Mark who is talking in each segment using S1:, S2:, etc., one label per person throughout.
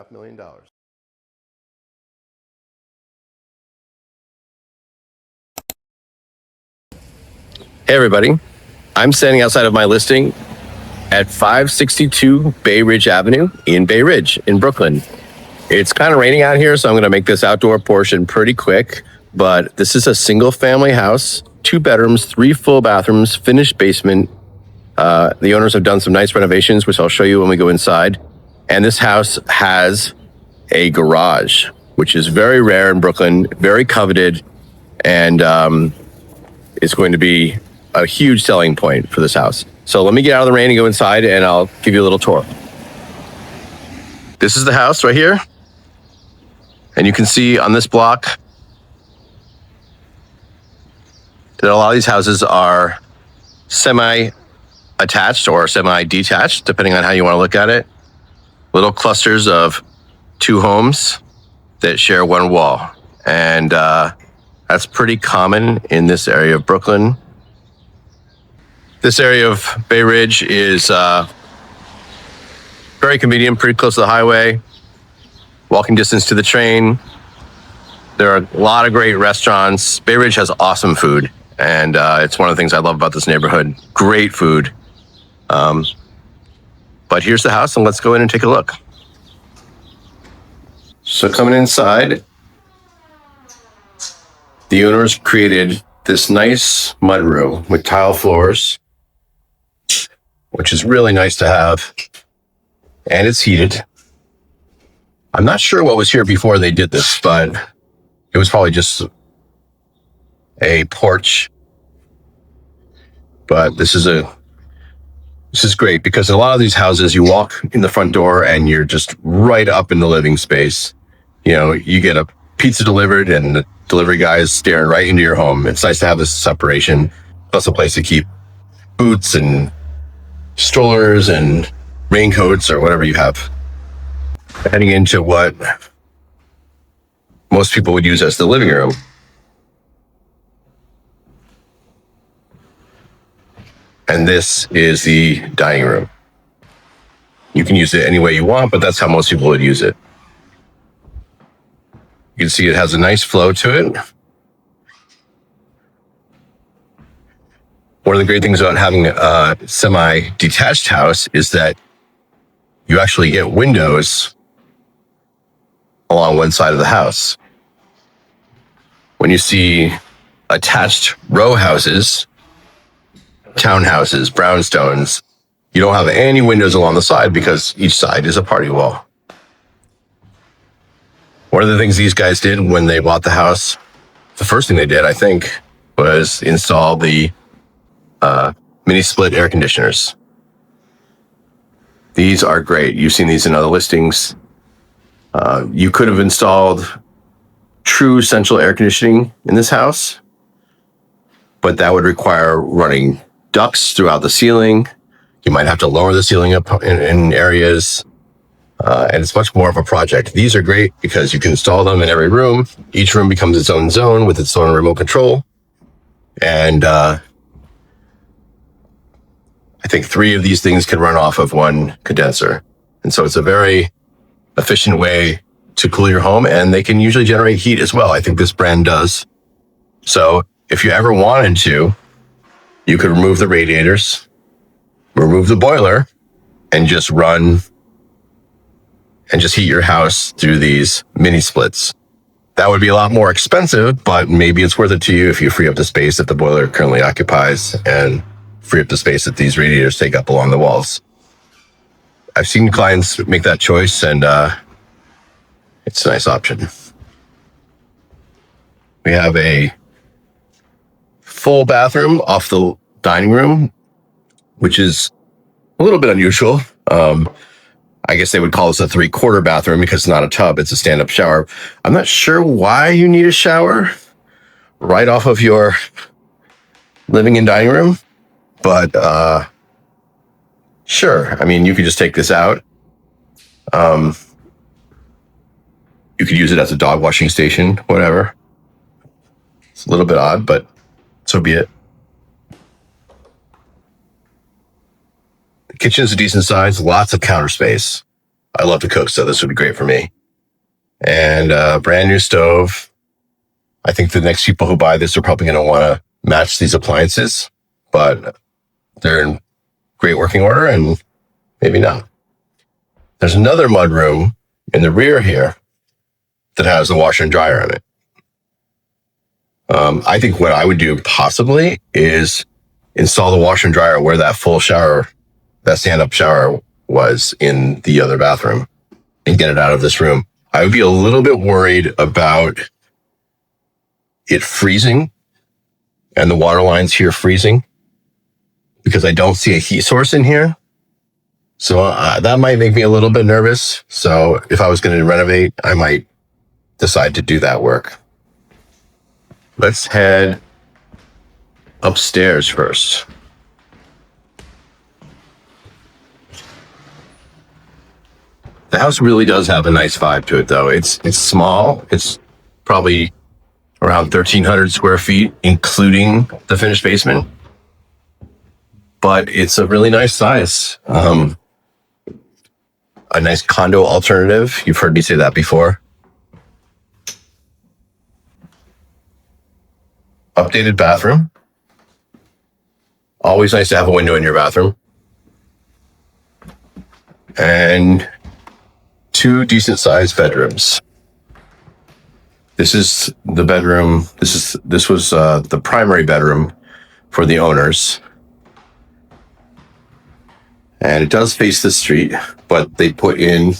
S1: $2.5 million. Hey everybody, I'm standing outside of my listing at 562 Bay Ridge Avenue in Bay Ridge in Brooklyn. It's kind of raining out here, so I'm going to make this outdoor portion pretty quick, but this is a single family house, 2 bedrooms, 3 full bathrooms, finished basement. The owners have done some nice renovations, which I'll show you when we go inside. And this house has a garage, which is very rare in Brooklyn, very coveted, and it's going to be a huge selling point for this house. So let me get out of the rain and go inside, and I'll give you a little tour. This is the house right here. And you can see on this block that a lot of these houses are semi-attached or semi-detached, depending on how you want to look at it. Little clusters of 2 homes that share 1 wall. And that's pretty common in this area of Brooklyn. This area of Bay Ridge is very convenient, pretty close to the highway, walking distance to the train. There are a lot of great restaurants. Bay Ridge has awesome food, and it's one of the things I love about this neighborhood. Great food. But here's the house, and let's go in and take a look. So coming inside, the owners created this nice mudroom with tile floors, which is really nice to have. And it's heated. I'm not sure what was here before they did this, but it was probably just a porch. But this is great because in a lot of these houses, you walk in the front door and you're just right up in the living space. You know, you get a pizza delivered and the delivery guy is staring right into your home. It's nice to have this separation, plus a place to keep boots and strollers and raincoats or whatever you have. Heading into what most people would use as the living room. And this is the dining room. You can use it any way you want, but that's how most people would use it. You can see it has a nice flow to it. One of the great things about having a semi-detached house is that you actually get windows along one side of the house. When you see attached row houses, townhouses, brownstones, you don't have any windows along the side because each side is a party wall. One of the things these guys did when they bought the house, the first thing they did, I think, was install the mini split air conditioners. These are great. You've seen these in other listings. You could have installed true central air conditioning in this house, but that would require running ducts throughout the ceiling. You might have to lower the ceiling up in areas, and it's much more of a project. These are great because you can install them in every room. Each room becomes its own zone with its own remote control. And I think 3 of these things can run off of 1 condenser. And so it's a very efficient way to cool your home, and they can usually generate heat as well. I think this brand does. So if you ever wanted to, you could remove the radiators, remove the boiler, and just heat your house through these mini splits. That would be a lot more expensive, but maybe it's worth it to you if you free up the space that the boiler currently occupies and free up the space that these radiators take up along the walls. I've seen clients make that choice, and it's a nice option. We have a full bathroom off the dining room, which is a little bit unusual. I guess they would call this a 3/4 bathroom because it's not a tub, it's a stand-up shower. I'm not sure why you need a shower right off of your living and dining room, but sure. I mean, you could just take this out. You could use it as a dog washing station, whatever. It's a little bit odd, but so be it. The kitchen is a decent size, lots of counter space. I love to cook, so this would be great for me. And brand new stove. I think the next people who buy this are probably going to want to match these appliances, but they're in great working order and maybe not. There's another mudroom in the rear here that has a washer and dryer in it. I think what I would do possibly is install the washer and dryer where that full shower, that stand-up shower was in the other bathroom, and get it out of this room. I would be a little bit worried about it freezing and the water lines here freezing because I don't see a heat source in here. So that might make me a little bit nervous. So if I was going to renovate, I might decide to do that work. Let's head upstairs first. The house really does have a nice vibe to it, though. It's small. It's probably around 1,300 square feet, including the finished basement. But it's a really nice size. A nice condo alternative. You've heard me say that before. Updated bathroom. Always nice to have a window in your bathroom. And 2 decent sized bedrooms. This is the bedroom. This was the primary bedroom for the owners. And it does face the street, but they put in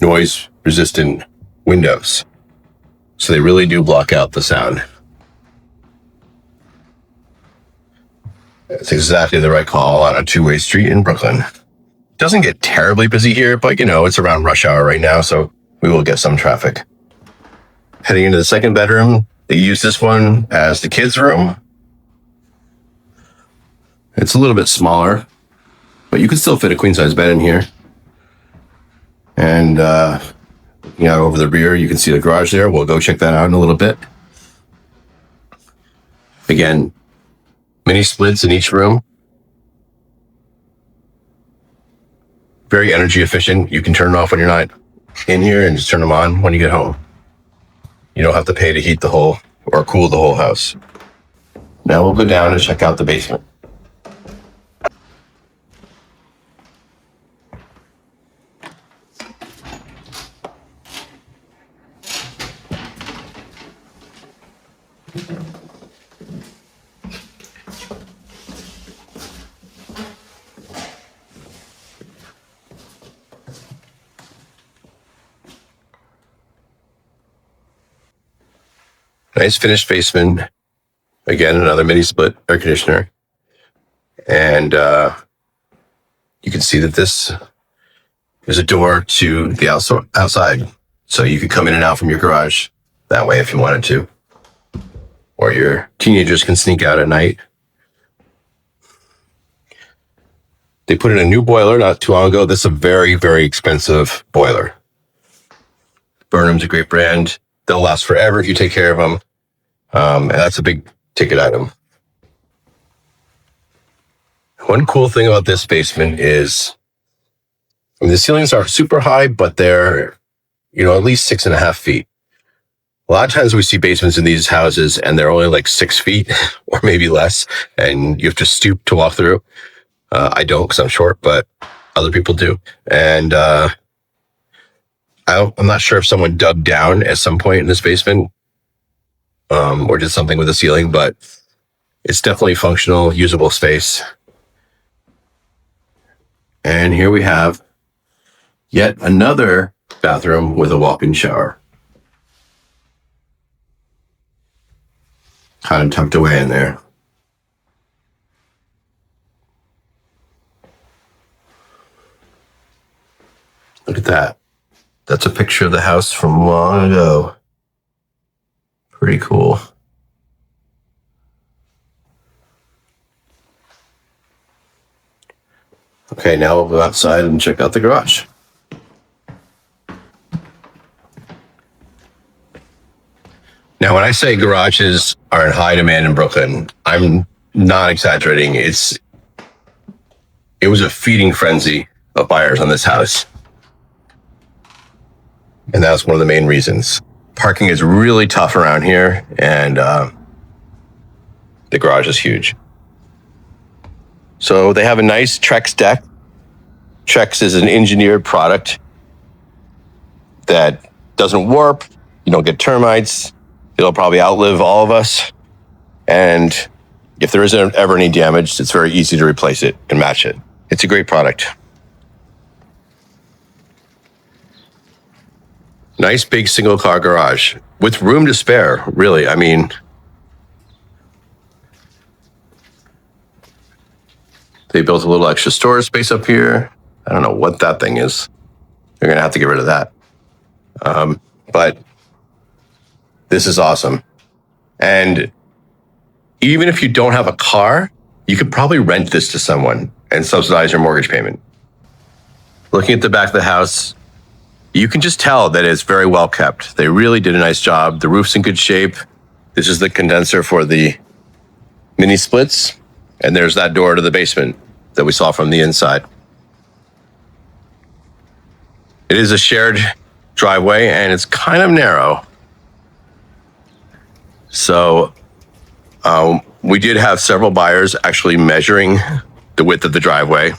S1: noise resistant windows. So they really do block out the sound. It's exactly the right call on a 2-way street in Brooklyn. Doesn't get terribly busy here, but it's around rush hour right now, so we will get some traffic. Heading into the second bedroom, they use this one as the kids' room. It's a little bit smaller, but you can still fit a queen-size bed in here. And looking out over the rear, you can see the garage there. We'll go check that out in a little bit. Again, mini splits in each room. Very energy efficient. You can turn it off when you're not in here and just turn them on when you get home. You don't have to pay to heat the whole or cool the whole house. Now we'll go down and check out the basement. Nice finished basement. Again, another mini split air conditioner. And you can see that this is a door to the outside. So you could come in and out from your garage that way if you wanted to. Or your teenagers can sneak out at night. They put in a new boiler not too long ago. This is a very, very expensive boiler. Burnham's a great brand. They'll last forever if you take care of them. And that's a big ticket item. One cool thing about this basement is, the ceilings are super high, but they're, at least 6.5 feet. A lot of times we see basements in these houses and they're only like 6 feet or maybe less, and you have to stoop to walk through. I don't because I'm short, but other people do. And I'm not sure if someone dug down at some point in this basement or did something with the ceiling, but it's definitely functional, usable space. And here we have yet another bathroom with a walk-in shower. Kind of tucked away in there. Look at that. That's a picture of the house from long ago. Pretty cool. Okay, now we'll go outside and check out the garage. Now, when I say garages are in high demand in Brooklyn, I'm not exaggerating. It was a feeding frenzy of buyers on this house. And that's one of the main reasons. Parking is really tough around here, and the garage is huge. So they have a nice Trex deck. Trex is an engineered product that doesn't warp. You don't get termites. It'll probably outlive all of us. And if there isn't ever any damage, it's very easy to replace it and match it. It's a great product. Nice big single car garage with room to spare, really. I mean, they built a little extra storage space up here. I don't know what that thing is. They're going to have to get rid of that. But this is awesome. And even if you don't have a car, you could probably rent this to someone and subsidize your mortgage payment. Looking at the back of the house, you can just tell that it's very well kept. They really did a nice job. The roof's in good shape. This is the condenser for the mini splits. And there's that door to the basement that we saw from the inside. It is a shared driveway and it's kind of narrow. So we did have several buyers actually measuring the width of the driveway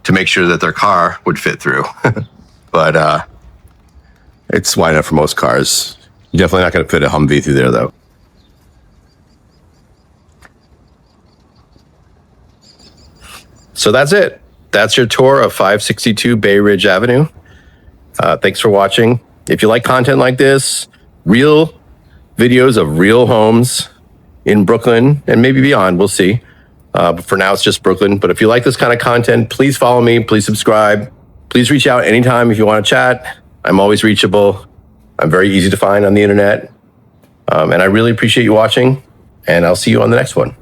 S1: to make sure that their car would fit through. But it's wide enough for most cars. You're definitely not going to fit a Humvee through there, though. So that's it. That's your tour of 562 Bay Ridge Avenue. Thanks for watching. If you like content like this, real videos of real homes in Brooklyn and maybe beyond, we'll see. But for now, it's just Brooklyn. But if you like this kind of content, please follow me. Please subscribe. Please reach out anytime if you want to chat. I'm always reachable. I'm very easy to find on the internet. And I really appreciate you watching. And I'll see you on the next one.